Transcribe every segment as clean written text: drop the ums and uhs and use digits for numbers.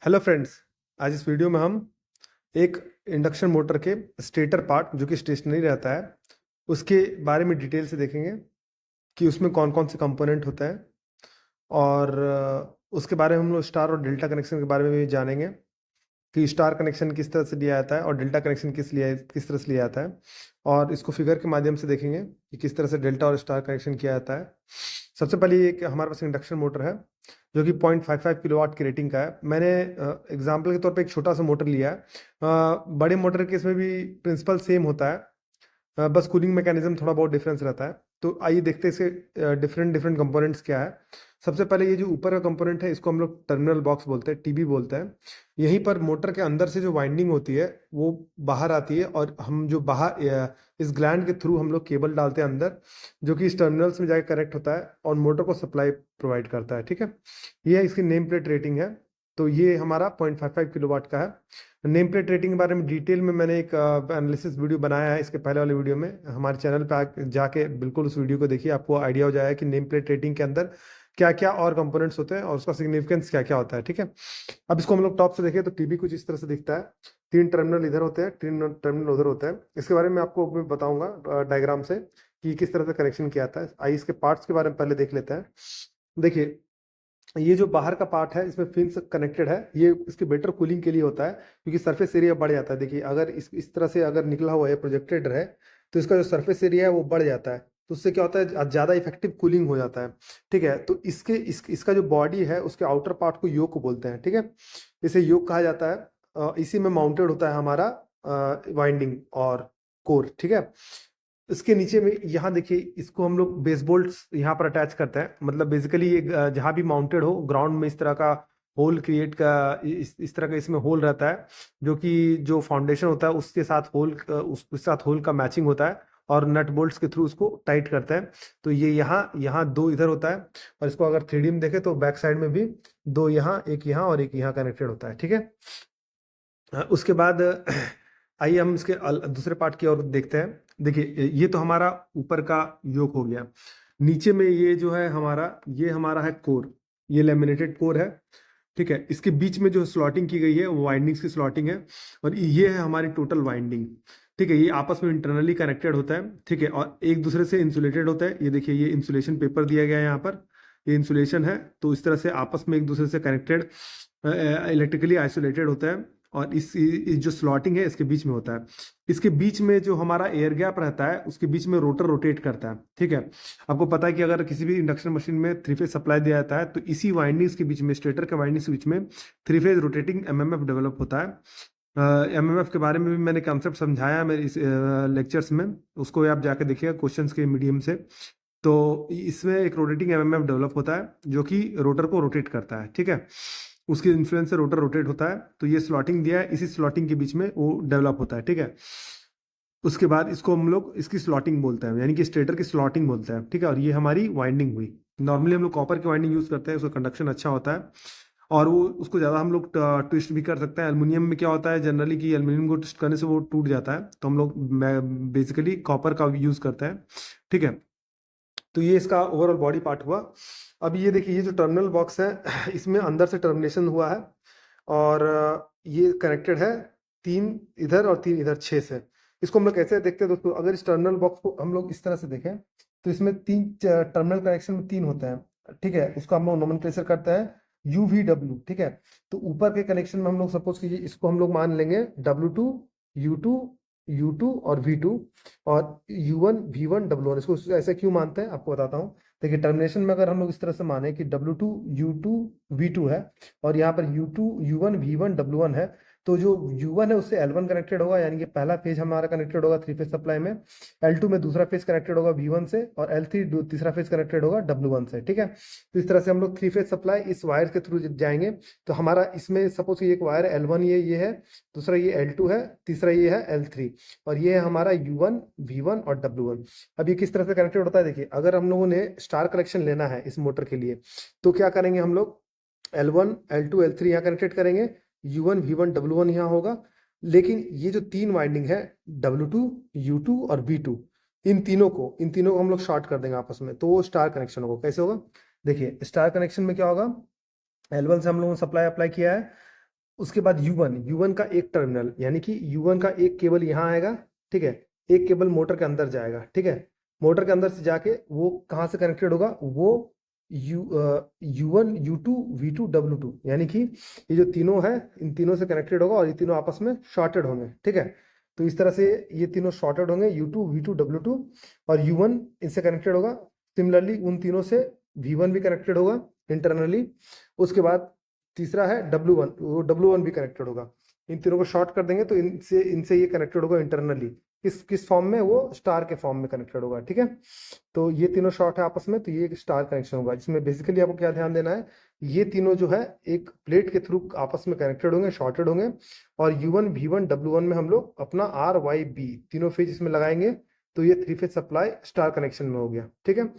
Hello friends. आज इस video में हम एक इंडक्शन मोटर के स्टेटर पार्ट जो कि स्टेशनरी रहता है उसके बारे में डिटेल से देखेंगे कि उसमें कौन कौन से कंपोनेंट होता है और उसके बारे में हम लोग स्टार और डेल्टा कनेक्शन के बारे में भी जानेंगे कि स्टार कनेक्शन किस तरह से लिया जाता है और डेल्टा कनेक्शन किस तरह से लिया जाता है, और इसको फिगर के माध्यम से देखेंगे कि किस तरह से डेल्टा और स्टार कनेक्शन किया जाता है। सबसे पहले ये कि हमारे पास इंडक्शन मोटर है जो कि 0.55 किलोवाट की रेटिंग का है। मैंने एग्जाम्पल के तौर पे एक छोटा सा मोटर लिया है। बड़े मोटर के इसमें भी प्रिंसिपल सेम होता है, बस कूलिंग मैकेनिज्म थोड़ा बहुत डिफरेंस रहता है। तो आइए देखते हैं इसके डिफरेंट डिफरेंट कंपोनेंट्स क्या है। सबसे पहले ये जो ऊपर का कंपोनेंट है इसको हम लोग टर्मिनल बॉक्स बोलते हैं, टीबी बोलते हैं। यहीं पर मोटर के अंदर से जो वाइंडिंग होती है वो बाहर आती है और हम जो बाहर इस ग्लैंड के थ्रू हम लोग केबल डालते हैं अंदर, जो कि इस टर्मिनल्स में जाकर कनेक्ट होता है और मोटर को सप्लाई प्रोवाइड करता है। ठीक है, ये इसकी नेम प्लेट रेटिंग है। तो ये हमारा 0.55 किलोवाट का है। नेम प्लेट रेटिंग के बारे में डिटेल में मैंने एक एनालिसिस वीडियो बनाया है इसके पहले वाले वीडियो में। हमारे चैनल पे जाके बिल्कुल उस वीडियो को देखिए, आपको आइडिया हो जाएगा कि नेम प्लेट रेटिंग के अंदर क्या क्या और कंपोनेंट्स होते हैं और उसका सिग्निफिकेंस क्या क्या होता है। ठीक है, अब इसको हम लोग टॉप से देखें तो टीबी कुछ इस तरह से दिखता है। 3 टर्मिनल इधर होते हैं, 3 टर्मिनल उधर होते हैं। इसके बारे में आपको मैं बताऊंगा डायग्राम से कि किस तरह से कनेक्शन किया जाता है। आइए इसके पार्ट्स के बारे में पहले देख लेते हैं। देखिए, ये जो बाहर का पार्ट है इसमें फिन से कनेक्टेड है, ये इसके बेटर कूलिंग के लिए होता है क्योंकि सरफेस एरिया बढ़ जाता है। देखिए, अगर इस तरह से अगर निकला हुआ है प्रोजेक्टेड है तो इसका जो सरफेस एरिया है वो बढ़ जाता है, तो उससे क्या होता है, ज़्यादा इफेक्टिव कूलिंग हो जाता है। ठीक है, तो इसका जो बॉडी है उसके आउटर पार्ट को योक बोलते हैं। ठीक है, इसे योक कहा जाता है। इसी में माउंटेड होता है हमारा वाइंडिंग और कोर। ठीक है, इसके नीचे में यहाँ देखिए, इसको हम लोग बेस बोल्ट्स यहाँ पर अटैच करते हैं। मतलब बेसिकली ये जहाँ भी माउंटेड हो ग्राउंड में इस तरह का होल क्रिएट का इस तरह का इसमें होल रहता है, जो कि जो फाउंडेशन होता है उसके साथ उसके साथ होल का मैचिंग होता है और नट बोल्ट्स के थ्रू उसको टाइट करते हैं। तो ये यहाँ यहाँ दो इधर होता है, और इसको अगर 3D में देखें तो बैक साइड में भी दो यहाँ और एक यहाँ कनेक्टेड होता है। ठीक है, उसके बाद आइए हम इसके दूसरे पार्ट की ओर देखते हैं। देखिए, ये तो हमारा ऊपर का योक हो गया। नीचे में ये जो है ये हमारा है कोर, ये लेमिनेटेड कोर है। ठीक है, इसके बीच में जो स्लॉटिंग की गई है वो वाइंडिंग्स की स्लॉटिंग है, और ये है हमारी टोटल वाइंडिंग। ठीक है, ये आपस में इंटरनली कनेक्टेड होता है। ठीक है, और एक दूसरे से इंसुलेटेड होता है। ये देखिए, ये इंसुलेशन पेपर दिया गया है यहाँ पर, ये इंसुलेशन है। तो इस तरह से आपस में एक दूसरे से कनेक्टेड, इलेक्ट्रिकली आइसोलेटेड होता है। और इस जो स्लॉटिंग है इसके बीच में होता है। इसके बीच में जो हमारा एयर गैप रहता है उसके बीच में रोटर रोटेट करता है। ठीक है, आपको पता है कि अगर किसी भी इंडक्शन मशीन में 3 फेज सप्लाई दिया जाता है तो इसी वाइंडिंग्स के बीच में, स्टेटर के वाइंडिंग्स के बीच में 3 फेज रोटेटिंग एमएमएफ डेवलप होता है। एमएमएफ के बारे में भी मैंने कॉन्सेप्ट समझाया मेरे इस लेक्चर्स में, उसको आप जाके देखिएगा क्वेश्चंस के मीडियम से। तो इसमें एक रोटेटिंग एमएमएफ डेवलप होता है जो कि रोटर को रोटेट करता है। ठीक है, उसके इन्फ्लुएंस से रोटर रोटेट होता है। तो ये स्लॉटिंग दिया है, इसी स्लॉटिंग के बीच में वो डेवलप होता है। ठीक है, उसके बाद इसको हम लोग इसकी स्लॉटिंग बोलते हैं, यानी कि स्टेटर की स्लॉटिंग बोलते हैं। ठीक है, और ये हमारी वाइंडिंग हुई। नॉर्मली हम लोग कॉपर की वाइंडिंग यूज करते हैं, उसका कंडक्शन अच्छा होता है और वो उसको ज़्यादा हम लोग ट्विस्ट भी कर सकते हैं। एल्युमिनियम में क्या होता है जनरली कि एल्युमिनियम को ट्विस्ट करने से वो टूट जाता है, तो हम लोग बेसिकली कॉपर का यूज़ करते हैं। ठीक है, तो ये इसका ओवरऑल बॉडी पार्ट हुआ। अब ये देखिए, ये जो टर्मिनल बॉक्स है इसमें अंदर से टर्मिनेशन हुआ है और ये कनेक्टेड है 3 इधर और 3 इधर, 6 से। इसको हम लोग कैसे देखते हैं दोस्तों, अगर इस टर्मिनल बॉक्स को हम लोग इस तरह से देखें तो इसमें 3 टर्मिनल कनेक्शन में 3 होते हैं। ठीक है, उसको हम लोग नोमेनक्लेचर करते हैं UVW। ठीक है, तो ऊपर के कनेक्शन में हम लोग सपोज कीजिए इसको हम लोग मान लेंगे W2, U2, U2 और V2, और U1, V1, W1। इसको ऐसे क्यों मानते हैं आपको बताता हूँ। देखिए, टर्मिनेशन में अगर हम लोग इस तरह से माने कि W2, U2, V2 है और यहाँ पर U2, U1, V1, W1 है, तो जो U1 है उससे L1 कनेक्टेड होगा, यानी कि पहला फेज हमारा कनेक्टेड होगा 3 फेज सप्लाई में। L2 में दूसरा फेज कनेक्टेड होगा V1 से, और L3 तीसरा फेज कनेक्टेड होगा W1 से। ठीक है, तो इस तरह से हम लोग 3 फेज सप्लाई इस वायर के थ्रू जाएंगे। तो हमारा इसमें सपोज एक वायर L1 ये है, दूसरा ये L2 है, तीसरा ये है L3, और ये है हमारा U1, V1 और W1। अब ये किस तरह से कनेक्टेड होता है, देखिए, अगर हम लोगों ने स्टार कनेक्शन लेना है इस मोटर के लिए तो क्या करेंगे हम लोग, L1, L2, L3 यहाँ कनेक्टेड करेंगे, U1, V1, W1 यहाँ होगा। लेकिन ये जो 3 वाइंडिंग है W2, U2 और V2, इन तीनों को हम लोग शॉर्ट कर देंगे आपस में, तो वो स्टार कनेक्शन होगा। कैसे होगा, देखिए, स्टार कनेक्शन में क्या होगा, L1 से हम लोगों ने सप्लाई अप्लाई किया है, उसके बाद U1 का एक टर्मिनल, यानी कि U1 का एक केबल यहाँ आएगा, ठीक है, एक केबल मोटर के अंदर जाएगा, ठीक है, मोटर के अंदर से जाके वो कहाँ से कनेक्टेड होगा, वो U1 U2 V2 W2, यानी कि ये जो तीनों है इन तीनों से कनेक्टेड होगा और ये तीनों आपस में शॉर्टेड होंगे, ठीक है। तो इस तरह से ये तीनों शॉर्टेड होंगे, U2 V2 W2, और U1 इनसे कनेक्टेड होगा। सिमिलरली उन तीनों से V1 भी कनेक्टेड होगा इंटरनली। उसके बाद तीसरा है W1, वो W1 भी कनेक्टेड होगा। इन तीनों को शॉर्ट कर देंगे तो इनसे इनसे ये कनेक्टेड होगा इंटरनली। किस फॉर्म में, वो स्टार के फॉर्म में कनेक्टेड होगा, ठीक है। तो ये तीनों शॉर्ट है आपस में, तो ये एक स्टार कनेक्शन होगा, जिसमें बेसिकली आपको क्या ध्यान देना है, ये तीनों जो है एक प्लेट के थ्रू आपस में कनेक्टेड होंगे, शॉर्टेड होंगे, और U1 V1 W1 में हम लोग अपना RYB तीनों फेज इसमें लगाएंगे, तो ये 3 फेज सप्लाई स्टार कनेक्शन में हो गया, ठीक है।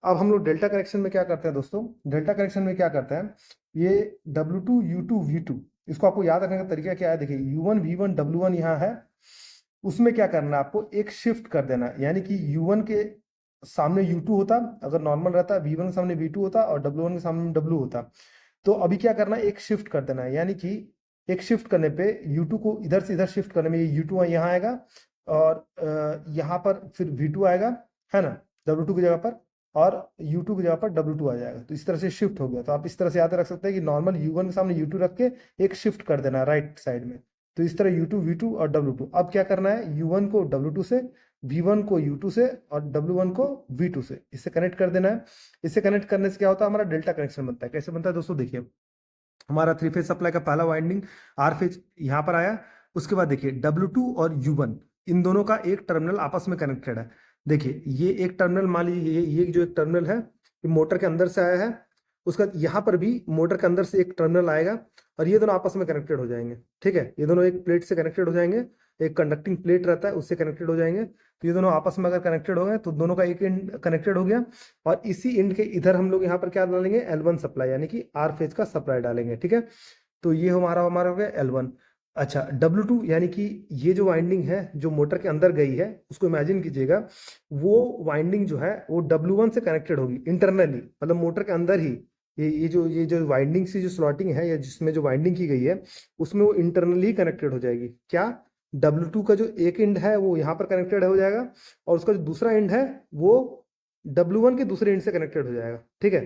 अब हम लोग डेल्टा कनेक्शन में क्या करते हैं दोस्तों, डेल्टा कनेक्शन में क्या करते हैं, ये W2 U2 V2, इसको आपको याद रखने का तरीका क्या है, देखिए U1 V1 W1 यहाँ है, उसमें क्या करना है आपको, एक शिफ्ट कर देना है, यानी कि U1 के सामने U2 होता, अगर नॉर्मल रहता, V1 के सामने V2 होता और W1 के सामने W होता। तो अभी क्या करना है, एक शिफ्ट कर देना है, यानी कि एक शिफ्ट करने पे U2 को इधर से इधर शिफ्ट करने में ये U2 यहाँ आएगा, और यहाँ पर फिर V2 आएगा, है ना, W2 की जगह पर, और U2 की जगह पर W2 आ जाएगा। तो इस तरह से शिफ्ट हो गया। तो आप इस तरह से याद रख सकते हैं कि नॉर्मल U1 के सामने U2 रख के एक शिफ्ट कर देना है राइट साइड में। तो इस तरह U2 V2 और W2। अब क्या करना है, U1 को W2 से, V1 को U2 से, और W1 को V2 से, इससे कनेक्ट कर देना है। इससे कनेक्ट करने से क्या होता है, हमारा डेल्टा कनेक्शन बनता है। कैसे बनता है दोस्तों, देखिए, हमारा 3 फेज सप्लाई का पहला वाइंडिंग R फेज यहाँ पर आया। उसके बाद देखिए W2 और U1 इन दोनों का एक टर्मिनल आपस में कनेक्टेड है। देखिए ये एक टर्मिनल, मान लीजिए ये जो एक टर्मिनल है, ये मोटर के अंदर से आया है। उसका यहाँ पर भी मोटर के अंदर से एक टर्मिनल आएगा, और ये दोनों आपस में कनेक्टेड हो जाएंगे, ठीक है। ये दोनों एक प्लेट से कनेक्टेड हो जाएंगे, एक कंडक्टिंग प्लेट रहता है उससे कनेक्टेड हो जाएंगे। तो ये दोनों आपस में अगर कनेक्टेड हो गए तो दोनों का एक एंड कनेक्टेड हो गया, और इसी एंड के इधर हम लोग यहाँ पर क्या डालेंगे, L1 सप्लाई, यानी कि R फेज का सप्लाई डालेंगे, ठीक है। तो ये हमारा हमारा हो गया L1। अच्छा, W2 यानी कि ये जो वाइंडिंग है जो मोटर के अंदर गई है, उसको इमेजिन कीजिएगा, वो वाइंडिंग जो है वो W1 से कनेक्टेड होगी इंटरनली, मतलब मोटर के अंदर ही। ये जो वाइंडिंग से जो स्लॉटिंग है, या जिसमें जो वाइंडिंग की गई है, उसमें वो इंटरनली कनेक्टेड हो जाएगी। क्या, W2 का जो एक एंड है वो यहाँ पर कनेक्टेड हो जाएगा, और उसका जो दूसरा एंड है वो W1 के दूसरे एंड से कनेक्टेड हो जाएगा, ठीक है।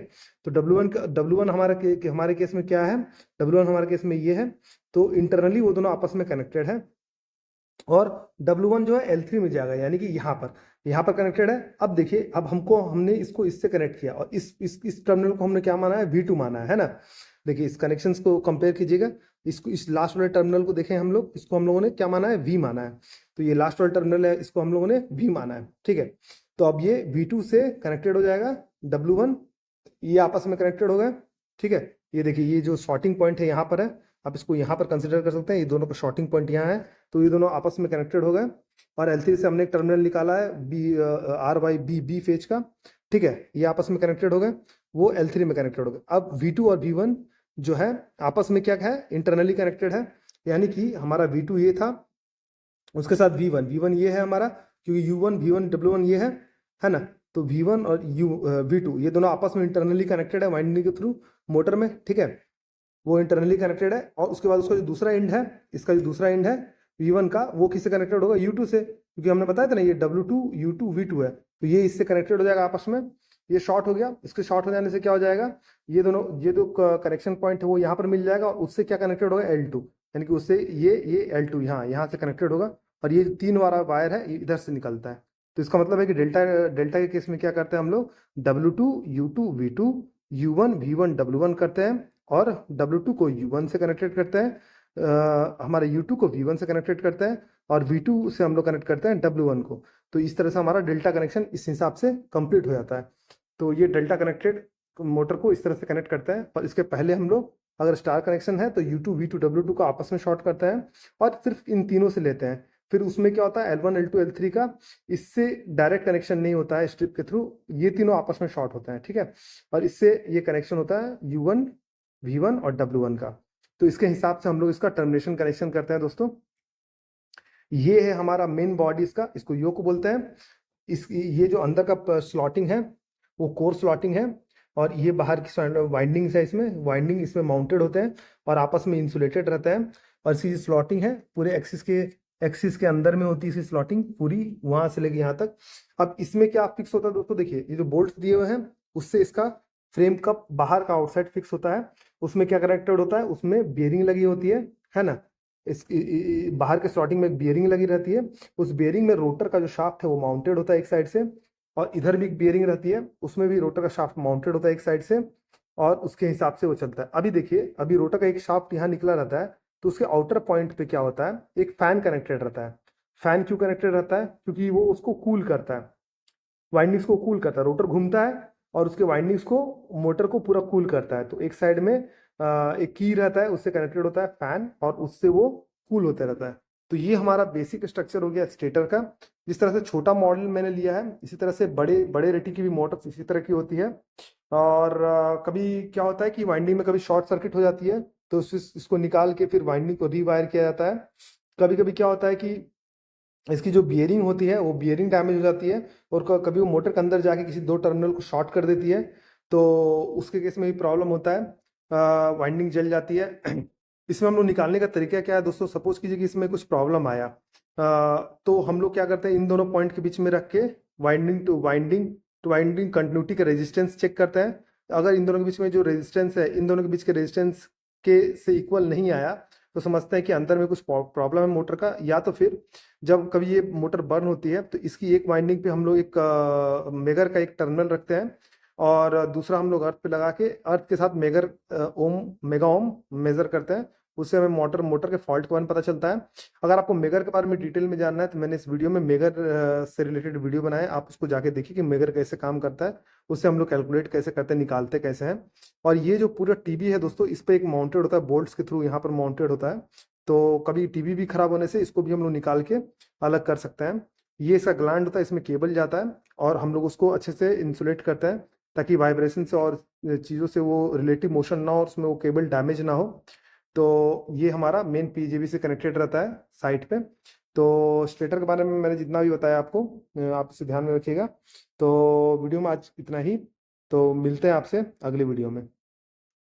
तो W1 हमारे केस में क्या है, W1 हमारे केस में ये है। तो इंटरनली वो दोनों आपस में कनेक्टेड है, और W1 जो है L3 में जाएगा, यानी कि यहाँ पर कनेक्टेड है। अब देखिए, अब हमने इसको इससे कनेक्ट किया, और इस टर्मिनल को हमने क्या माना है, V2 माना है ना। देखिए इस कनेक्शंस को कंपेयर कीजिएगा, इसको इस लास्ट वाले टर्मिनल को देखें हम लोग, इसको हम लोगों ने क्या माना है, V माना है। तो ये लास्ट वाला टर्मिनल है, इसको हम लोगों ने V माना है, ठीक है। तो अब ये V2 से कनेक्टेड हो जाएगा, W1 ये आपस में कनेक्टेड हो गए, ठीक है। ये देखिए, ये जो शॉर्टिंग पॉइंट है यहाँ पर है, आप इसको यहाँ पर कंसिडर कर सकते हैं, ये दोनों का शॉर्टिंग पॉइंट यहाँ है। तो ये दोनों आपस में कनेक्टेड हो गए, और L3 से हमने एक टर्मिनल निकाला है RYB फेज का, ठीक है। ये आपस में कनेक्टेड हो गए, वो L3 में कनेक्टेड हो गए। अब V2 और V1 जो है आपस में क्या है, इंटरनली कनेक्टेड है, यानी कि हमारा V2 ये था, उसके साथ V1 ये है हमारा, क्योंकि U1 V1 W1 ये है ना। तो V1 और V2 ये दोनों आपस में इंटरनली कनेक्टेड है वाइंडिंग के थ्रू मोटर में, ठीक है। वो इंटरनली कनेक्टेड है, और उसके बाद उसका जो दूसरा एंड है, इसका जो दूसरा एंड है V1 का, वो किससे कनेक्टेड होगा, U2 से, क्योंकि हमने बताया था ना ये W2 U2 V2 है। तो ये इससे कनेक्टेड हो जाएगा आपस में। ये शॉर्ट हो गया, इसके शॉर्ट हो जाने से क्या हो जाएगा, ये जो कनेक्शन पॉइंट है वो यहाँ पर मिल जाएगा, और उससे क्या कनेक्टेड होगा, L2, यानी कि उससे ये L2 यहाँ से कनेक्टेड होगा, और ये 3 वाला वायर है, ये इधर से निकलता है। तो इसका मतलब है कि डेल्टा के केस में क्या करते हैं हम लोग, W2 U2 V2 U1 V1 W1 करते हैं, और W2 को U1 से कनेक्टेड करते हैं, हमारे U2 को V1 से कनेक्टेड करते हैं, और V2 से हम लोग कनेक्ट करते हैं W1 को। तो इस तरह से हमारा डेल्टा कनेक्शन इस हिसाब से कंप्लीट हो जाता है। तो ये डेल्टा कनेक्टेड मोटर को इस तरह से कनेक्ट करते हैं। पर इसके पहले हम लोग अगर स्टार कनेक्शन है तो U2 V2 W2 को आपस में शॉर्ट करते हैं, और सिर्फ इन तीनों से लेते हैं। फिर उसमें क्या होता है, L1 L2 L3 का इससे डायरेक्ट कनेक्शन नहीं होता है स्ट्रिप के थ्रू, ये तीनों आपस में शॉर्ट होते हैं, ठीक है। और इससे ये कनेक्शन होता है U1 V1 और W1 का। तो इसके हिसाब से हम लोग इसका टर्मिनेशन कनेक्शन करते हैं दोस्तों। ये है हमारा मेन बॉडी, इसको योक बोलते हैं। ये जो अंदर का स्लॉटिंग है वो कोर स्लॉटिंग है, और ये बाहर की वाइंडिंग्स है, इसमें वाइंडिंग इसमें माउंटेड होते हैं और आपस में इंसुलेटेड रहता है। और इसकी स्लॉटिंग है पूरे एक्सिस के अंदर में होती है इसकी स्लॉटिंग पूरी, वहां से लेके यहाँ तक। अब इसमें क्या फिक्स होता है दोस्तों, देखिए ये जो बोल्ट दिए हुए हैं उससे इसका फ्रेम का बाहर का आउटसाइड फिक्स होता है। उसमें क्या कनेक्टेड होता है, उसमें बियरिंग लगी होती है ना। बाहर के स्लॉटिंग में बियरिंग लगी रहती है। उस बियरिंग में रोटर का जो शाफ्ट है वो माउंटेड होता है एक साइड से, और इधर भी एक बियरिंग रहती है, उसमें भी रोटर का शाफ्ट माउंटेड होता है एक साइड से, और उसके हिसाब से वो चलता है। अभी देखिए, अभी रोटर का एक शाफ्ट यहाँ निकला रहता है, तो उसके आउटर पॉइंट पे क्या होता है, एक फैन कनेक्टेड रहता है। फैन क्यों कनेक्टेड रहता है, क्योंकि वो उसको कूल करता है, वाइंडिंग्स को कूल करता है। रोटर घूमता है और उसके वाइंडिंग्स को, मोटर को पूरा कूल करता है। तो एक साइड में एक की रहता है, उससे कनेक्टेड होता है फैन, और उससे वो कूल होता रहता है। तो ये हमारा बेसिक स्ट्रक्चर हो गया स्टेटर का। जिस तरह से छोटा मॉडल मैंने लिया है, इसी तरह से बड़े बड़े रेटी की भी मोटर्स इसी तरह की होती है। और कभी क्या होता है कि वाइंडिंग में कभी शॉर्ट सर्किट हो जाती है, तो इसको निकाल के फिर वाइंडिंग को रीवायर किया जाता है। कभी कभी क्या होता है कि इसकी जो बियरिंग होती है वो बियरिंग डैमेज हो जाती है, और कभी वो मोटर के अंदर जाके किसी दो टर्मिनल को शॉर्ट कर देती है, तो उसके केस में भी प्रॉब्लम होता है, वाइंडिंग जल जाती है। इसमें हम लोग निकालने का तरीका क्या है दोस्तों, सपोज कीजिए कि इसमें कुछ प्रॉब्लम आया, तो हम लोग क्या करते हैं, इन दोनों पॉइंट के बीच में रख के वाइंडिंग कंटिन्यूटी का रेजिस्टेंस चेक करते हैं। अगर इन दोनों के बीच में जो रेजिस्टेंस है, इन दोनों के बीच के रेजिस्टेंस के से इक्वल नहीं आया, तो समझते हैं कि अंदर में कुछ प्रॉब्लम है मोटर का। या तो फिर जब कभी ये मोटर बर्न होती है, तो इसकी एक वाइंडिंग पे हम लोग एक मेगर का एक टर्मिनल रखते हैं, और दूसरा हम लोग अर्थ पे लगा के अर्थ के साथ मेगा ओम मेजर करते हैं। उससे हमें मोटर के फॉल्ट के बारे में पता चलता है। अगर आपको मेगर के बारे में डिटेल में जानना है, तो मैंने इस वीडियो में मेगर से रिलेटेड वीडियो बनाया है, आप उसको जाके देखिए कि मेगर कैसे काम करता है, उससे हम लोग कैलकुलेट कैसे करते हैं, निकालते कैसे हैं। और ये जो पूरा टीबी है दोस्तों, इस पे एक माउंटेड होता है, बोल्ट्स के थ्रू यहाँ पर माउंटेड होता है। तो कभी टीबी भी खराब होने से इसको भी हम लोग निकाल के अलग कर सकते हैं। ये इसका ग्लैंड होता है, इसमें केबल जाता है, और हम लोग उसको अच्छे से इंसुलेट करते हैं, ताकि वाइब्रेशन से और चीज़ों से वो रिलेटिव मोशन ना हो, और उसमें वो केबल डैमेज ना हो। तो ये हमारा मेन पीजेबी से कनेक्टेड रहता है साइट पे। तो स्टेटर के बारे में मैंने जितना भी बताया आपको, आप इसे ध्यान में रखिएगा। तो वीडियो में आज इतना ही। तो मिलते हैं आपसे अगली वीडियो में।